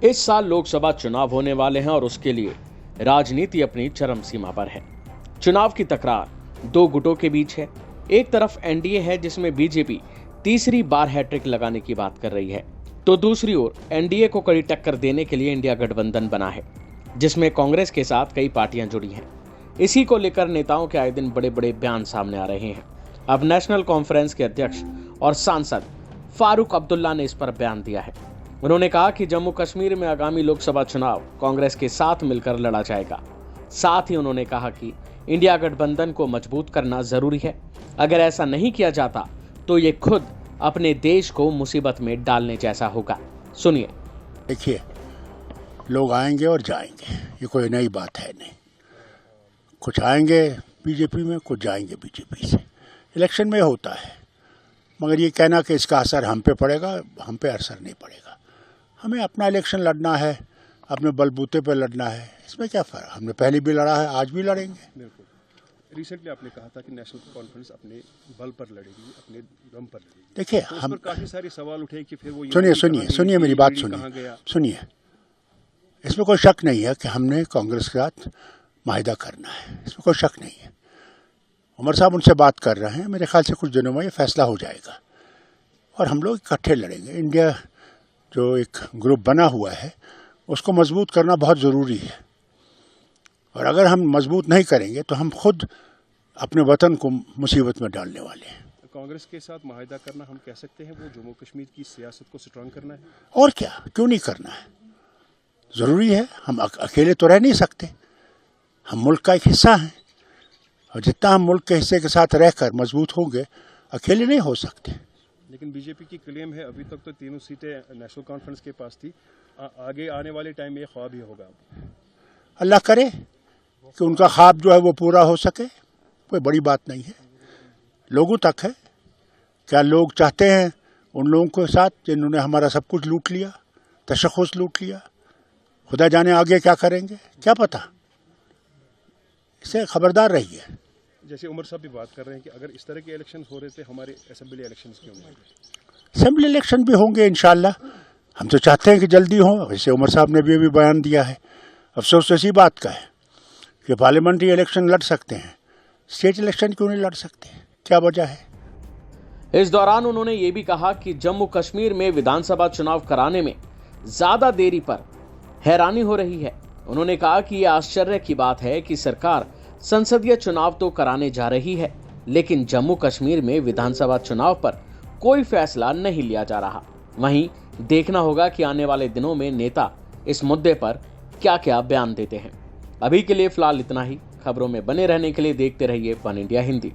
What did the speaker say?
इस साल लोकसभा चुनाव होने वाले हैं और उसके लिए राजनीति अपनी चरम सीमा पर है। चुनाव की तकरार दो गुटों के बीच है। एक तरफ एनडीए है जिसमें बीजेपी तीसरी बार हैट्रिक लगाने की बात कर रही है, तो दूसरी ओर एनडीए को कड़ी टक्कर देने के लिए इंडिया गठबंधन बना है, जिसमें कांग्रेस के साथ कई पार्टियां जुड़ी हैं। इसी को लेकर नेताओं के आए दिन बड़े बड़े बयान सामने आ रहे हैं। अब नेशनल कॉन्फ्रेंस के अध्यक्ष और सांसद फारूक अब्दुल्ला ने इस पर बयान दिया है। उन्होंने कहा कि जम्मू कश्मीर में आगामी लोकसभा चुनाव कांग्रेस के साथ मिलकर लड़ा जाएगा। साथ ही उन्होंने कहा कि इंडिया गठबंधन को मजबूत करना जरूरी है। अगर ऐसा नहीं किया जाता तो ये खुद अपने देश को मुसीबत में डालने जैसा होगा। सुनिए। देखिए, लोग आएंगे और जाएंगे, ये कोई नई बात है नहीं। कुछ आएंगे बीजेपी में, कुछ जाएंगे बीजेपी से। इलेक्शन में होता है, मगर ये कहना कि इसका असर हम पे पड़ेगा, हम पे असर नहीं पड़ेगा। हमें अपना इलेक्शन लड़ना है, अपने बलबूते पे लड़ना है। इसमें क्या फ़र्क? हमने पहले भी लड़ा है, आज भी लड़ेंगे। बिल्कुल। रिसेंटली आपने कहा था कि नेशनल कॉन्फ्रेंस अपने बल पर लड़ेगी, अपने दम पर लड़ेगी। देखिए, तो हम काफ़ी सारे सवाल उठे कि फिर वो सुनिए मेरी बात सुनिए। इसमें कोई शक नहीं है कि हमने कांग्रेस के साथ माहिदा करना है, इसमें कोई शक नहीं है। उमर साहब उनसे बात कर रहे हैं, मेरे ख्याल से कुछ दिनों में ये फैसला हो जाएगा और हम लोग इकट्ठे लड़ेंगे। इंडिया जो एक ग्रुप बना हुआ है उसको मजबूत करना बहुत ज़रूरी है, और अगर हम मजबूत नहीं करेंगे तो हम खुद अपने वतन को मुसीबत में डालने वाले हैं। कांग्रेस के साथ माहिदा करना, हम कह सकते हैं वो जम्मू कश्मीर की सियासत को स्ट्रांग करना है। और क्या, क्यों नहीं करना है? ज़रूरी है। हम अकेले तो रह नहीं सकते, हम मुल्क का एक हिस्सा हैं, और जितना हम मुल्क के हिस्से के साथ रहकर मजबूत होंगे, अकेले नहीं हो सकते। लेकिन बीजेपी की क्लेम है अभी तक तो तीनों सीटें नेशनल कॉन्फ्रेंस के पास थी, आगे आने वाले टाइम में ये ख्वाब ही होगा। अल्लाह करे कि उनका ख्वाब जो है वो पूरा हो सके, कोई बड़ी बात नहीं है। लोगों तक है। क्या लोग चाहते हैं उन लोगों के साथ जिन्होंने हमारा सब कुछ लूट लिया, तशख़्ख़ुस लूट लिया? खुदा जाने आगे क्या करेंगे, क्या पता। इससे खबरदार रहिए। जैसे उमर साहब भी बात कर रहे हैं कि अगर इस तरह के इलेक्शन हो रहे थे, हमारे असेंबली इलेक्शन क्यों नहीं? असेंबली इलेक्शन भी होंगे इंशाल्लाह। हम तो चाहते हैं कि जल्दी हो। वैसे उमर साहब ने भी बयान दिया है। अफसोस इसी बात का है कि पार्लियामेंट्री इलेक्शन लड़ सकते हैं, स्टेट इलेक्शन क्यों नहीं लड़ सकते? क्या वजह है? इस दौरान उन्होंने ये भी कहा कि जम्मू कश्मीर में विधानसभा चुनाव कराने में ज्यादा देरी पर हैरानी हो रही है। उन्होंने कहा कि यह आश्चर्य की बात है कि सरकार संसदीय चुनाव तो कराने जा रही है, लेकिन जम्मू कश्मीर में विधानसभा चुनाव पर कोई फैसला नहीं लिया जा रहा। वहीं देखना होगा कि आने वाले दिनों में नेता इस मुद्दे पर क्या क्या बयान देते हैं। अभी के लिए फिलहाल इतना ही। खबरों में बने रहने के लिए देखते रहिए वन इंडिया हिंदी।